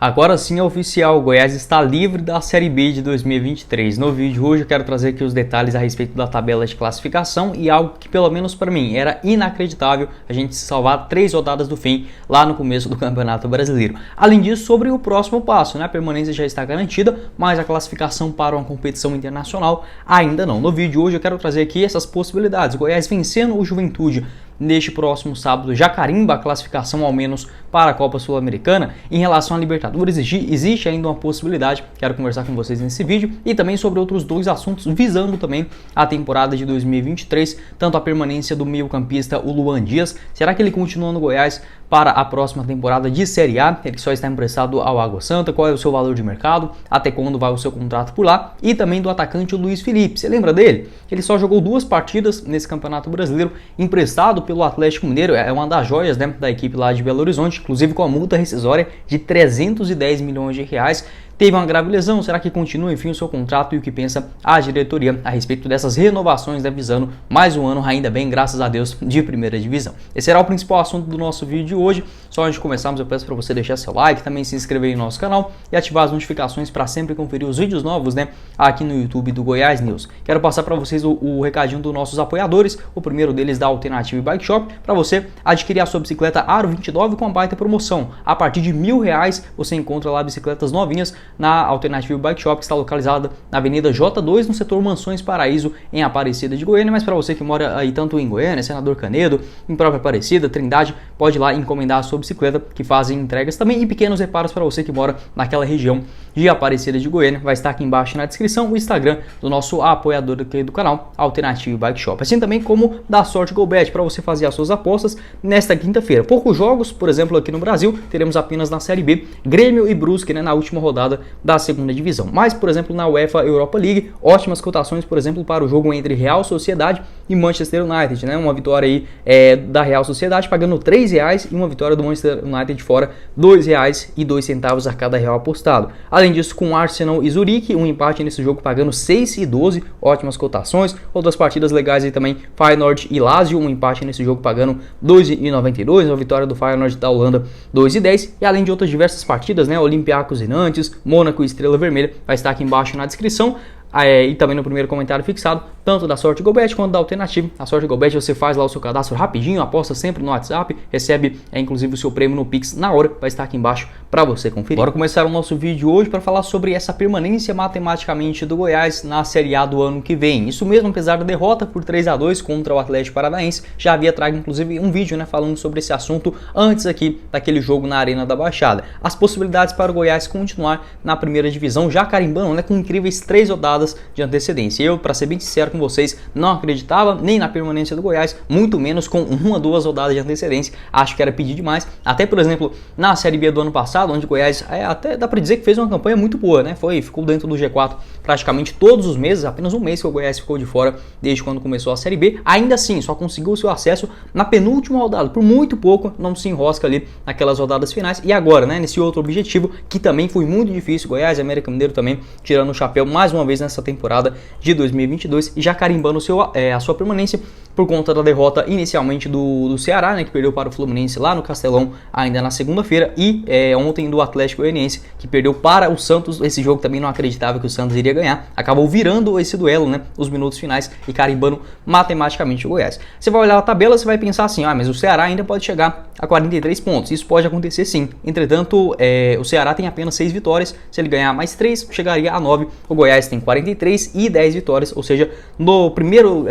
Agora sim é oficial, o Goiás está livre da Série B de 2023. No vídeo de hoje eu quero trazer aqui os detalhes a respeito da tabela de classificação e algo que pelo menos para mim era inacreditável a gente se salvar 3 rodadas do fim lá no começo do Campeonato Brasileiro. Além disso, sobre o próximo passo, né? A permanência já está garantida, mas a classificação para uma competição internacional ainda não. No vídeo de hoje eu quero trazer aqui essas possibilidades. O Goiás vencendo o Juventude neste próximo sábado já carimba a classificação ao menos para a Copa Sul-Americana. Em relação à Libertadores, existe ainda uma possibilidade, quero conversar com vocês nesse vídeo, e também sobre outros dois assuntos visando também a temporada de 2023, tanto a permanência do meio-campista, o Luan Dias, será que ele continua no Goiás para a próxima temporada de Série A, ele só está emprestado ao Água Santa, qual é o seu valor de mercado, até quando vai o seu contrato por lá, e também do atacante Luiz Felipe, você lembra dele? Ele só jogou 2 partidas nesse Campeonato Brasileiro, emprestado pelo Atlético Mineiro, é uma das joias, né, da equipe lá de Belo Horizonte, inclusive com a multa rescisória de 310 milhões de reais. Teve uma grave lesão, será que continua enfim o seu contrato e o que pensa a diretoria a respeito dessas renovações, né, visando mais um ano, ainda bem, graças a Deus, de primeira divisão. Esse será o principal assunto do nosso vídeo de hoje. Só antes de começarmos eu peço para você deixar seu like, também se inscrever no nosso canal e ativar as notificações para sempre conferir os vídeos novos, né, aqui no YouTube do Goiás News. Quero passar para vocês o recadinho dos nossos apoiadores, o primeiro deles da Alternativa Bike Shop, para você adquirir a sua bicicleta Aro 29 com uma baita promoção. A partir de R$1.000 você encontra lá bicicletas novinhas na Alternativa Bike Shop, que está localizada na Avenida J2, no setor Mansões Paraíso, em Aparecida de Goiânia. Mas para você que mora aí tanto em Goiânia, Senador Canedo, em própria Aparecida, Trindade, pode ir lá encomendar a sua bicicleta, que fazem entregas também e pequenos reparos para você que mora naquela região de Aparecida de Goiânia. Vai estar aqui embaixo na descrição o Instagram do nosso apoiador aqui do canal, Alternativa Bike Shop. Assim também como da Sorte GoBet, para você fazer as suas apostas nesta quinta-feira. Poucos jogos, por exemplo, aqui no Brasil, teremos apenas na Série B, Grêmio e Brusque, né, na última rodada da segunda divisão. Mas, por exemplo, na UEFA Europa League, ótimas cotações, por exemplo, para o jogo entre Real Sociedade e Manchester United, né? Uma vitória aí da Real Sociedade pagando R$3 e uma vitória do Manchester United fora R$2,02 a cada real apostado. Além disso, com Arsenal e Zurique, um empate nesse jogo pagando 6,12, ótimas cotações. Outras partidas legais aí também, Feyenoord e Lazio, um empate nesse jogo pagando 2,92, uma vitória do Feyenoord da Holanda 2,10, e além de outras diversas partidas, né? Olympiacos e Nantes, Mônaco e Estrela Vermelha, vai estar aqui embaixo na descrição. E também no primeiro comentário fixado, tanto da Sorte GoBet quanto da Alternativa. A Sorte GoBet você faz lá o seu cadastro rapidinho, aposta sempre no WhatsApp, recebe inclusive o seu prêmio no Pix na hora, vai estar aqui embaixo para você conferir. Bora começar o nosso vídeo hoje para falar sobre essa permanência matematicamente do Goiás na Série A do ano que vem. Isso mesmo, apesar da derrota por 3-2 contra o Atlético Paranaense, já havia trago inclusive um vídeo, né, falando sobre esse assunto antes aqui daquele jogo na Arena da Baixada. As possibilidades para o Goiás continuar na primeira divisão, já carimbando, né, com incríveis 3 rodadas de antecedência. Eu, para ser bem sincero com vocês, não acreditava nem na permanência do Goiás, muito menos com 1 ou 2 rodadas de antecedência. Acho que era pedir demais. Até, por exemplo, na Série B do ano passado, onde o Goiás até dá para dizer que fez uma campanha muito boa, né? Ficou dentro do G4 praticamente todos os meses, apenas um mês que o Goiás ficou de fora desde quando começou a Série B. Ainda assim, só conseguiu o seu acesso na penúltima rodada, por muito pouco, não se enrosca ali naquelas rodadas finais. E agora, né, nesse outro objetivo, que também foi muito difícil, Goiás e América Mineiro também tirando o chapéu mais uma vez nessa temporada de 2022 e já carimbando a sua permanência por conta da derrota inicialmente do Ceará, né, que perdeu para o Fluminense lá no Castelão ainda na segunda-feira, e ontem do Atlético Goianiense, que perdeu para o Santos. Esse jogo também não acreditava que o Santos iria ganhar, acabou virando esse duelo, né, os minutos finais e carimbando matematicamente o Goiás. Você vai olhar a tabela, você vai pensar assim, mas o Ceará ainda pode chegar a 43 pontos, isso pode acontecer sim. Entretanto, o Ceará tem apenas 6 vitórias, se ele ganhar mais 3, chegaria a 9, o Goiás tem 43 e 10 vitórias, ou seja, no primeiro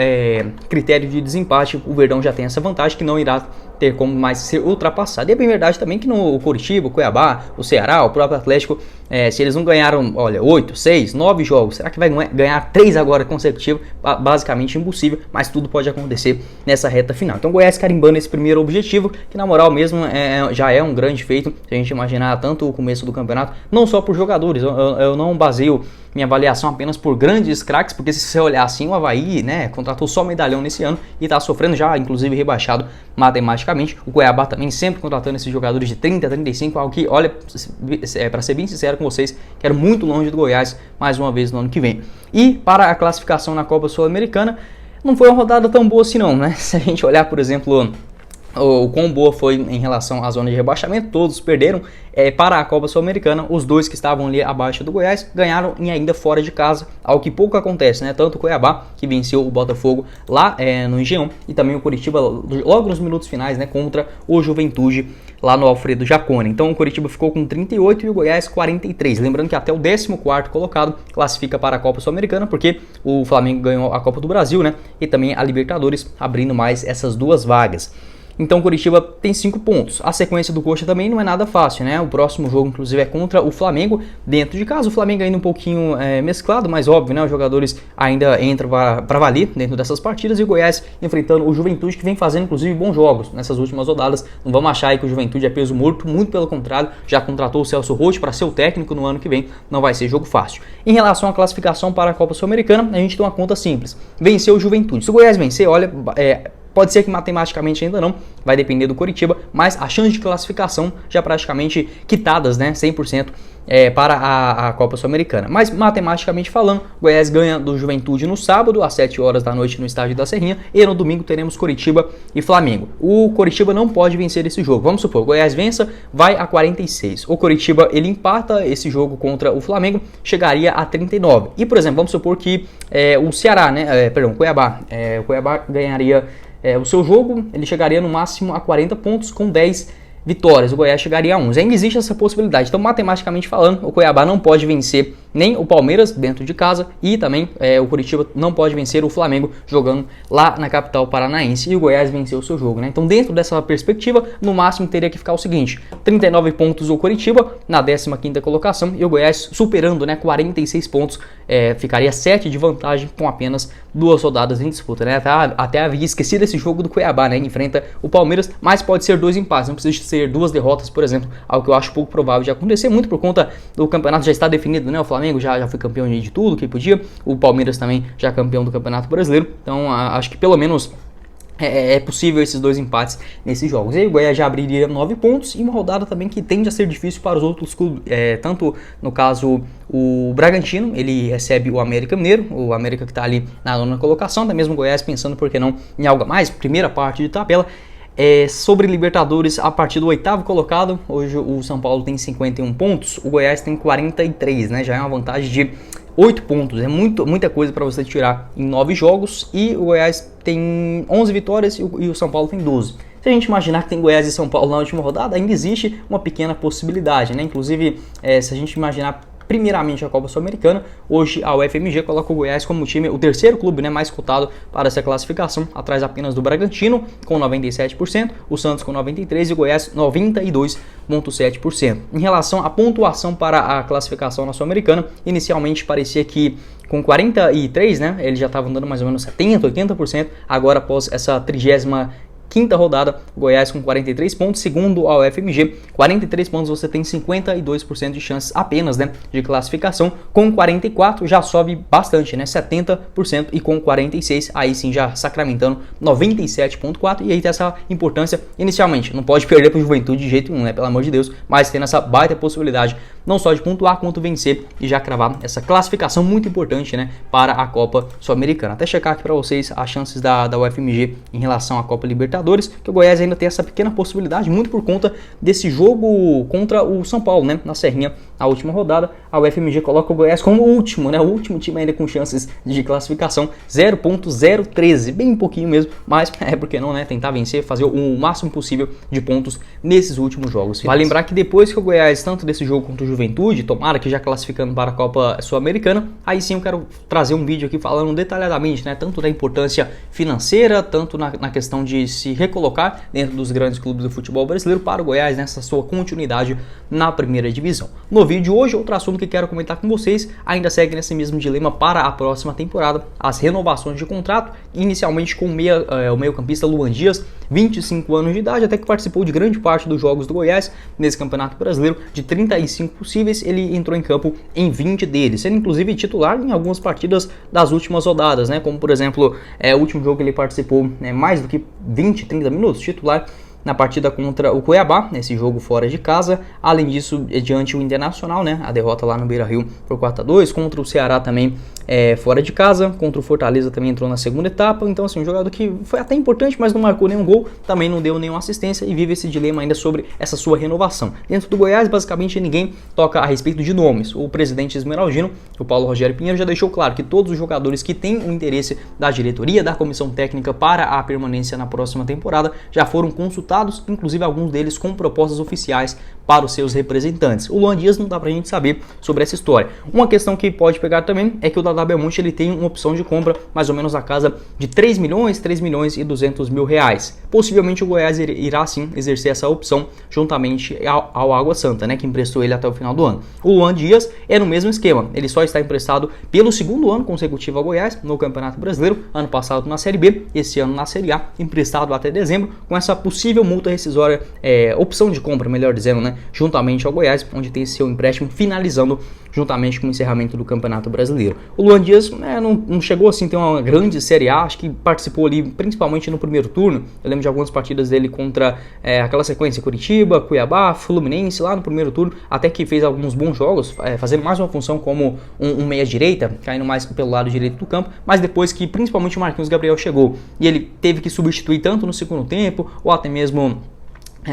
critério de desempate, o Verdão já tem essa vantagem que não irá ter como mais ser ultrapassado. E é bem verdade também que no Coritiba, o Cuiabá, o Ceará, o próprio Atlético, se eles não ganharam, 8, 6, 9 jogos, será que vai ganhar 3 agora consecutivos? Basicamente impossível, mas tudo pode acontecer nessa reta final. Então o Goiás carimbando esse primeiro objetivo, que na moral mesmo já é um grande feito, se a gente imaginar tanto o começo do campeonato, não só por jogadores, eu não baseio minha avaliação apenas por grandes craques, porque se você olhar assim, o Avaí, né, contratou só medalhão nesse ano e está sofrendo já, inclusive rebaixado matematicamente. O Cuiabá também sempre contratando esses jogadores de 30, 35, algo que, olha, para ser bem sincero com vocês, quero muito longe do Goiás mais uma vez no ano que vem. E para a classificação na Copa Sul-Americana, não foi uma rodada tão boa assim não, né? Se a gente olhar, por exemplo, o quão boa foi em relação à zona de rebaixamento, todos perderam. Para a Copa Sul-Americana, os dois que estavam ali abaixo do Goiás ganharam e ainda fora de casa, algo que pouco acontece, né? Tanto o Cuiabá, que venceu o Botafogo lá no Engenhão, e também o Coritiba logo nos minutos finais, né, contra o Juventude lá no Alfredo Jaconi. Então o Coritiba ficou com 38 e o Goiás 43. Lembrando que até o 14º colocado classifica para a Copa Sul-Americana, porque o Flamengo ganhou a Copa do Brasil, né? E também a Libertadores, abrindo mais essas duas vagas. Então o Coritiba tem 5 pontos. A sequência do Coxa também não é nada fácil, né? O próximo jogo, inclusive, é contra o Flamengo dentro de casa. O Flamengo ainda um pouquinho mesclado, mas óbvio, né? Os jogadores ainda entram para valer dentro dessas partidas. E o Goiás enfrentando o Juventude, que vem fazendo, inclusive, bons jogos nessas últimas rodadas. Não vamos achar aí que o Juventude é peso morto, muito pelo contrário. Já contratou o Celso Roth para ser o técnico no ano que vem. Não vai ser jogo fácil. Em relação à classificação para a Copa Sul-Americana, a gente tem uma conta simples. Venceu o Juventude. Se o Goiás vencer, olha... Pode ser que matematicamente ainda não, vai depender do Coritiba, mas a chance de classificação já praticamente quitadas, né, 100% para a Copa Sul-Americana. Mas matematicamente falando, Goiás ganha do Juventude no sábado, às 7 horas da noite no estádio da Serrinha, e no domingo teremos Coritiba e Flamengo. O Coritiba não pode vencer esse jogo. Vamos supor, o Goiás vença, vai a 46. O Coritiba, ele empata esse jogo contra o Flamengo, chegaria a 39. E, por exemplo, vamos supor que o Ceará, né, o Cuiabá ganharia... o seu jogo, ele chegaria no máximo a 40 pontos com 10 vitórias. O Goiás chegaria a 11. Ainda existe essa possibilidade. Então, matematicamente falando, o Cuiabá não pode vencer nem o Palmeiras dentro de casa e também o Coritiba não pode vencer o Flamengo jogando lá na capital paranaense, e o Goiás venceu o seu jogo, né? Então, dentro dessa perspectiva, no máximo teria que ficar o seguinte: 39 pontos o Coritiba na 15ª colocação e o Goiás superando, né, 46 pontos, ficaria 7 de vantagem com apenas 2 rodadas em disputa, né? Até havia esquecido esse jogo do Cuiabá, né? Enfrenta o Palmeiras, mas pode ser 2 empates, não precisa ser 2 derrotas, por exemplo, algo que eu acho pouco provável de acontecer, muito por conta do campeonato já está definido, né? O Flamengo já foi campeão de tudo que podia, o Palmeiras também já campeão do Campeonato Brasileiro, então acho que pelo menos é possível esses 2 empates nesses jogos. E aí o Goiás já abriria 9 pontos e uma rodada também que tende a ser difícil para os outros clubes, tanto no caso o Bragantino, ele recebe o América Mineiro, o América que está ali na 9ª colocação, até mesmo o Goiás pensando, por que não, em algo a mais, primeira parte de tabela. Sobre Libertadores, a partir do 8º colocado, hoje o São Paulo tem 51 pontos, o Goiás tem 43, né? Já é uma vantagem de 8 pontos, é muita coisa para você tirar em 9 jogos, e o Goiás tem 11 vitórias e o São Paulo tem 12. Se a gente imaginar que tem Goiás e São Paulo na última rodada, ainda existe uma pequena possibilidade, né? Inclusive, se a gente imaginar primeiramente a Copa Sul-Americana, hoje a UFMG coloca o Goiás como time, o terceiro clube, né, mais cotado para essa classificação, atrás apenas do Bragantino com 97%, o Santos com 93% e o Goiás 92,7%. Em relação à pontuação para a classificação na Sul-Americana, inicialmente parecia que com 43, né, ele já estava andando mais ou menos 70%, 80%, agora após essa 35ª rodada, Goiás com 43 pontos, segundo a UFMG, 43 pontos você tem 52% de chances apenas, né, de classificação, com 44 já sobe bastante, né, 70%, e com 46 aí sim já sacramentando 97,4%, e aí tem essa importância inicialmente, não pode perder para o Juventude de jeito nenhum, né, pelo amor de Deus, mas tendo essa baita possibilidade não só de pontuar quanto vencer e já cravar essa classificação muito importante, né, para a Copa Sul-Americana. Até checar aqui para vocês as chances da UFMG em relação à Copa Libertadores, que o Goiás ainda tem essa pequena possibilidade, muito por conta desse jogo contra o São Paulo, né, na Serrinha, na última rodada. A UFMG coloca o Goiás como o último, né, o último time ainda com chances de classificação, 0,013, bem pouquinho mesmo, mas porque não, né, tentar vencer, fazer o máximo possível de pontos nesses últimos jogos. Vale lembrar que depois que o Goiás, tanto desse jogo contra o Juventude, tomara que já classificando para a Copa Sul-Americana, aí sim eu quero trazer um vídeo aqui falando detalhadamente, né, tanto da importância financeira, tanto na questão de se recolocar dentro dos grandes clubes do futebol brasileiro para o Goiás nessa sua continuidade na primeira divisão. No vídeo de hoje, outro assunto que quero comentar com vocês, ainda segue nesse mesmo dilema para a próxima temporada, as renovações de contrato, inicialmente com o meio-campista Luan Dias, 25 anos de idade, até que participou de grande parte dos jogos do Goiás nesse Campeonato Brasileiro, de 35 possíveis, ele entrou em campo em 20 deles, sendo inclusive titular em algumas partidas das últimas rodadas, né, como por exemplo, o último jogo que ele participou mais do que 20, 30 minutos, titular na partida contra o Cuiabá, nesse jogo fora de casa. Além disso, diante o Internacional, né, a derrota lá no Beira-Rio por 4-2, contra o Ceará também fora de casa, contra o Fortaleza também entrou na segunda etapa. Então assim, um jogador que foi até importante, mas não marcou nenhum gol, também não deu nenhuma assistência e vive esse dilema ainda sobre essa sua renovação. Dentro do Goiás, basicamente ninguém toca a respeito de nomes. O presidente esmeraldino, o Paulo Rogério Pinheiro, já deixou claro que todos os jogadores que têm o interesse da diretoria, da comissão técnica para a permanência na próxima temporada já foram consultados, inclusive alguns deles com propostas oficiais para os seus representantes. O Luan Dias não dá pra gente saber sobre essa história. Uma questão que pode pegar também é que o Dadá Belmonte ele tem uma opção de compra mais ou menos a casa de 3 milhões e 200 mil reais. Possivelmente o Goiás irá sim exercer essa opção juntamente ao Água Santa, né, que emprestou ele até o final do ano. O Luan Dias é no mesmo esquema, ele só está emprestado pelo segundo ano consecutivo ao Goiás no Campeonato Brasileiro, ano passado na Série B, esse ano na Série A, emprestado até dezembro, com essa possível multa rescisória, opção de compra, melhor dizendo, né, juntamente ao Goiás, onde tem seu empréstimo finalizando juntamente com o encerramento do Campeonato Brasileiro. O Luan Dias não chegou assim a ter uma grande Série A, acho que participou ali principalmente no primeiro turno. Eu lembro de algumas partidas dele contra aquela sequência Curitiba, Cuiabá, Fluminense, lá no primeiro turno, até que fez alguns bons jogos, fazendo mais uma função como um meia-direita, caindo mais pelo lado direito do campo, mas depois que principalmente o Marquinhos Gabriel chegou e ele teve que substituir tanto no segundo tempo, ou até mesmo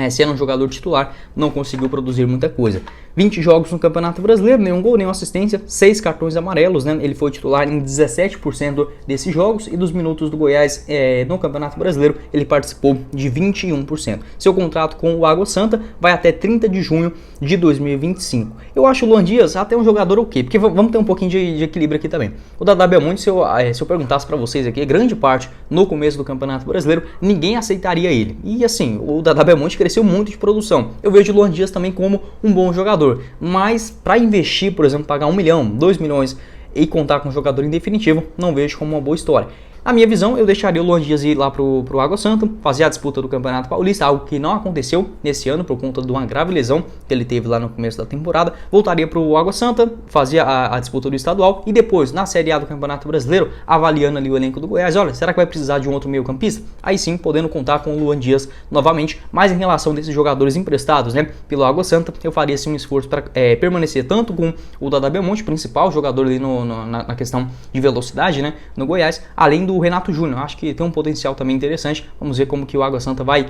sendo um jogador titular, não conseguiu produzir muita coisa. 20 jogos no Campeonato Brasileiro, nenhum gol, nenhuma assistência, 6 cartões amarelos, né? Ele foi titular em 17% desses jogos e dos minutos do Goiás no Campeonato Brasileiro, ele participou de 21%. Seu contrato com o Água Santa vai até 30 de junho de 2025. Eu acho o Luan Dias até um jogador ok, porque vamos ter um pouquinho de equilíbrio aqui também. O Dadá Belmonte, se eu perguntasse para vocês aqui, grande parte no começo do Campeonato Brasileiro, ninguém aceitaria ele. E assim, o Dadá Belmonte cresceu muito de produção. Eu vejo o Luan Dias também como um bom jogador. Mas para investir, por exemplo, pagar 1 milhão, 2 milhões e contar com um jogador em definitivo, não vejo como uma boa história. Na minha visão, eu deixaria o Luan Dias ir lá pro Água Santa, fazer a disputa do Campeonato Paulista, algo que não aconteceu nesse ano por conta de uma grave lesão que ele teve lá no começo da temporada. Voltaria pro Água Santa, fazia a disputa do estadual e depois, na Série A do Campeonato Brasileiro, avaliando ali o elenco do Goiás, olha, será que vai precisar de um outro meio-campista? Aí sim, podendo contar com o Luan Dias novamente, mas em relação desses jogadores emprestados, né, pelo Água Santa, eu faria sim um esforço para permanecer tanto com o Dadá Belmonte, principal jogador ali na questão de velocidade, né, no Goiás, além do Renato Júnior. Acho que tem um potencial também interessante. Vamos ver como que o Água Santa vai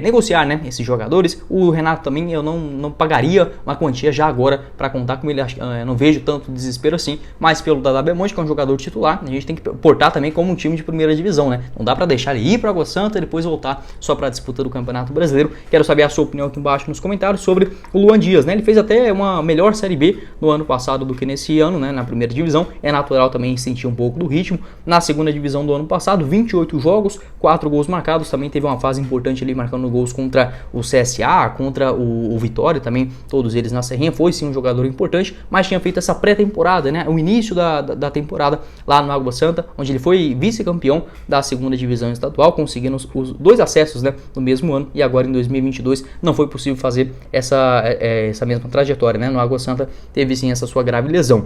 negociar, né, esses jogadores. O Renato também eu não pagaria uma quantia já agora para contar com ele. Não vejo tanto desespero assim, mas pelo Dadá Belmonte, que é um jogador titular, a gente tem que portar também como um time de primeira divisão, né? Não dá para deixar ele ir para Água Santa e depois voltar só para a disputa do Campeonato Brasileiro. Quero saber a sua opinião aqui embaixo nos comentários sobre o Luan Dias, né? Ele fez até uma melhor Série B no ano passado do que nesse ano, né, na primeira divisão. É natural também sentir um pouco do ritmo. Na segunda divisão do ano passado, 28 jogos, 4 gols marcados, também teve uma fase importante ali marcando gols contra o CSA, contra o Vitória, também todos eles na Serrinha, foi sim um jogador importante, mas tinha feito essa pré-temporada, né, o início da temporada lá no Água Santa, onde ele foi vice-campeão da segunda divisão estadual, conseguindo os 2 acessos, né, no mesmo ano, e agora em 2022 não foi possível fazer essa mesma trajetória, né, no Água Santa teve sim essa sua grave lesão.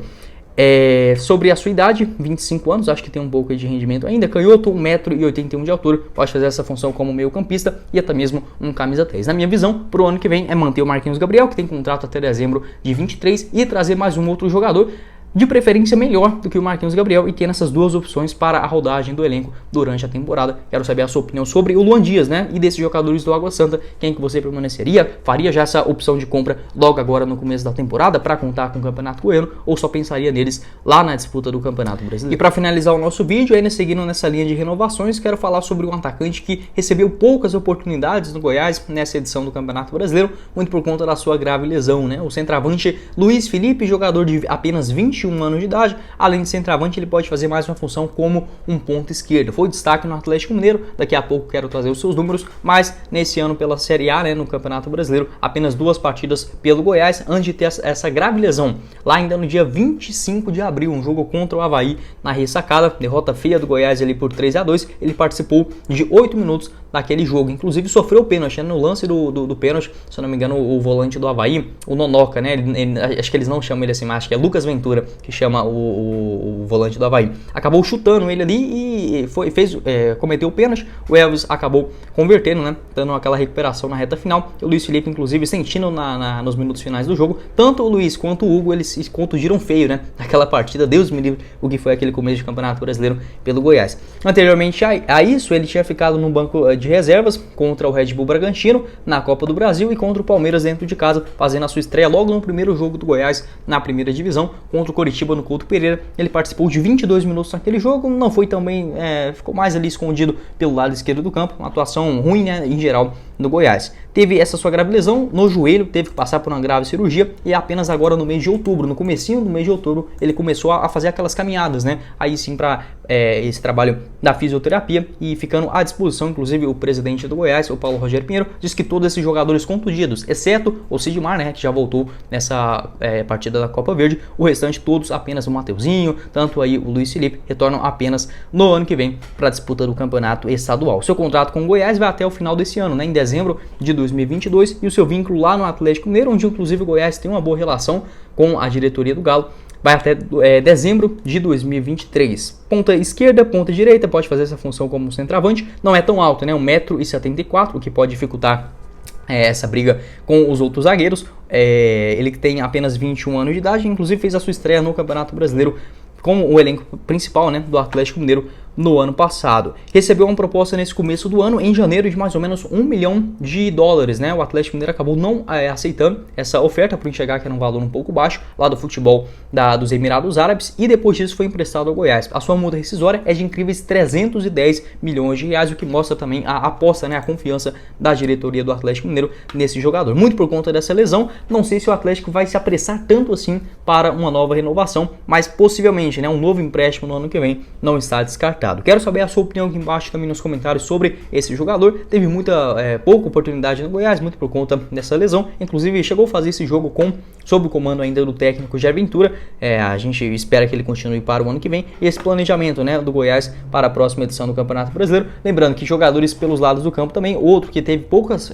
Sobre a sua idade, 25 anos, acho que tem um pouco de rendimento ainda, canhoto, 1,81 m de altura, pode fazer essa função como meio campista e até mesmo um camisa 10. Na minha visão, pro ano que vem é manter o Marquinhos Gabriel, que tem contrato até dezembro de 23, e trazer mais um outro jogador, de preferência melhor do que o Marquinhos Gabriel, e ter essas duas opções para a rodagem do elenco durante a temporada. Quero saber a sua opinião sobre o Luan Dias, né, e desses jogadores do Água Santa, quem que você permaneceria? Faria já essa opção de compra logo agora no começo da temporada para contar com o Campeonato Goiano, ou só pensaria neles lá na disputa do Campeonato Brasileiro? E para finalizar o nosso vídeo, ainda seguindo nessa linha de renovações, quero falar sobre um atacante que recebeu poucas oportunidades no Goiás nessa edição do Campeonato Brasileiro, muito por conta da sua grave lesão, né? O centroavante Luiz Felipe, jogador de apenas 21 anos de idade, além de centroavante, ele pode fazer mais uma função como um ponta esquerdo. Foi destaque no Atlético Mineiro, daqui a pouco quero trazer os seus números, mas nesse ano pela Série A, né, no Campeonato Brasileiro, apenas 2 partidas pelo Goiás, antes de ter essa grave lesão. Lá ainda no dia 25 de abril, um jogo contra o Avaí na ressacada, derrota feia do Goiás ali por 3-2, ele participou de 8 minutos daquele jogo, inclusive sofreu o pênalti, né, no lance do pênalti, se eu não me engano, o volante do Avaí, o Nonoca, né, acho que eles não chamam ele assim, mas acho que é Lucas Ventura, que chama o volante do Avaí, acabou chutando ele ali e cometeu o pênalti. O Elvis acabou convertendo, né, dando aquela recuperação na reta final. O Luiz Felipe, inclusive, sentindo nos minutos finais do jogo, tanto o Luiz quanto o Hugo, eles se contundiram feio, né, naquela partida. Deus me livre o que foi aquele começo de Campeonato Brasileiro pelo Goiás. Anteriormente a isso, ele tinha ficado no banco de reservas contra o Red Bull Bragantino na Copa do Brasil e contra o Palmeiras dentro de casa, fazendo a sua estreia logo no primeiro jogo do Goiás na primeira divisão contra o Coritiba no Couto Pereira. Ele participou de 22 minutos naquele jogo, não foi também, ficou mais ali escondido pelo lado esquerdo do campo, uma atuação ruim, né, em geral no Goiás. Teve essa sua grave lesão no joelho, teve que passar por uma grave cirurgia e apenas agora no mês de outubro, no comecinho do mês de outubro, ele começou a fazer aquelas caminhadas, né? Aí sim para esse trabalho da fisioterapia e ficando à disposição, inclusive o presidente do Goiás, o Paulo Rogério Pinheiro, diz que todos esses jogadores contundidos, exceto o Sidmar, né, que já voltou nessa partida da Copa Verde, o restante todos apenas o Mateuzinho, tanto aí o Luiz Felipe, retornam apenas no ano que vem para a disputa do campeonato estadual. Seu contrato com o Goiás vai até o final desse ano, né, em dezembro de 2022, e o seu vínculo lá no Atlético Mineiro, onde inclusive o Goiás tem uma boa relação com a diretoria do Galo, vai até dezembro de 2023. Ponta esquerda, ponta direita, pode fazer essa função como centroavante, não é tão alto, né, 1,74 m, o que pode dificultar essa briga com os outros zagueiros. Ele que tem apenas 21 anos de idade, inclusive fez a sua estreia no Campeonato Brasileiro com o elenco principal, né, do Atlético Mineiro no ano passado. Recebeu uma proposta nesse começo do ano, em janeiro, de mais ou menos $1 milhão, né? O Atlético Mineiro acabou não aceitando essa oferta por enxergar que era um valor um pouco baixo lá do futebol dos Emirados Árabes, e depois disso foi emprestado ao Goiás. A sua multa rescisória é de incríveis R$310 milhões, o que mostra também a aposta, né, a confiança da diretoria do Atlético Mineiro nesse jogador. Muito por conta dessa lesão, não sei se o Atlético vai se apressar tanto assim para uma nova renovação, mas possivelmente, né, um novo empréstimo no ano que vem não está descartado. Quero saber a sua opinião aqui embaixo também nos comentários sobre esse jogador. Teve pouca oportunidade no Goiás, muito por conta dessa lesão. Inclusive chegou a fazer esse jogo sob o comando ainda do técnico Jair Ventura. A gente espera que ele continue para o ano que vem. E esse planejamento, né, do Goiás para a próxima edição do Campeonato Brasileiro. Lembrando que jogadores pelos lados do campo também, outro que teve poucas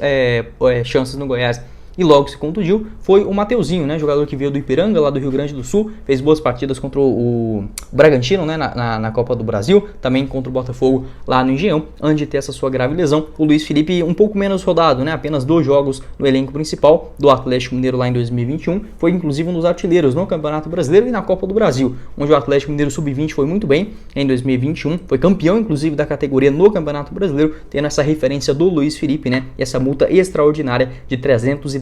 chances no Goiás e logo se contundiu foi o Mateuzinho, né, jogador que veio do Ipiranga, lá do Rio Grande do Sul, fez boas partidas contra o Bragantino, né, na Copa do Brasil, também contra o Botafogo lá no Engenhão, antes de ter essa sua grave lesão. O Luiz Felipe um pouco menos rodado, né, apenas 2 jogos no elenco principal do Atlético Mineiro lá em 2021, foi inclusive um dos artilheiros no Campeonato Brasileiro e na Copa do Brasil, onde o Atlético Mineiro Sub-20 foi muito bem em 2021, foi campeão inclusive da categoria no Campeonato Brasileiro, tendo essa referência do Luiz Felipe, né, e essa multa extraordinária de R$310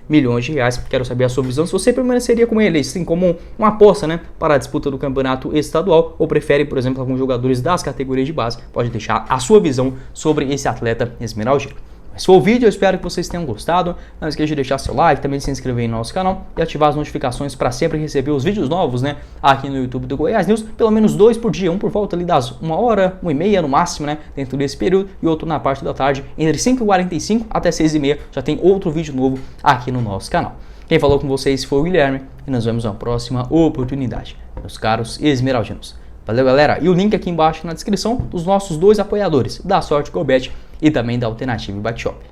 milhões. Quero saber a sua visão, se você permaneceria com ele, assim como uma aposta, né, para a disputa do campeonato estadual, ou prefere, por exemplo, alguns jogadores das categorias de base. Pode deixar a sua visão sobre esse atleta esmeraldino. Esse foi o vídeo, eu espero que vocês tenham gostado. Não esqueça de deixar seu like, também de se inscrever no nosso canal e ativar as notificações para sempre receber os vídeos novos, né, aqui no YouTube do Goiás News, pelo menos 2 por dia, um por volta ali das 1h, 1h30 no máximo, né, dentro desse período, e outro na parte da tarde, entre 5h45 até 6h30, já tem outro vídeo novo aqui no nosso canal. Quem falou com vocês foi o Guilherme e nós vemos na próxima oportunidade, meus caros esmeraldinos. Valeu, galera, e o link aqui embaixo na descrição dos nossos 2 apoiadores, da Sorte Golbet e também da Alternativa Bet Shop.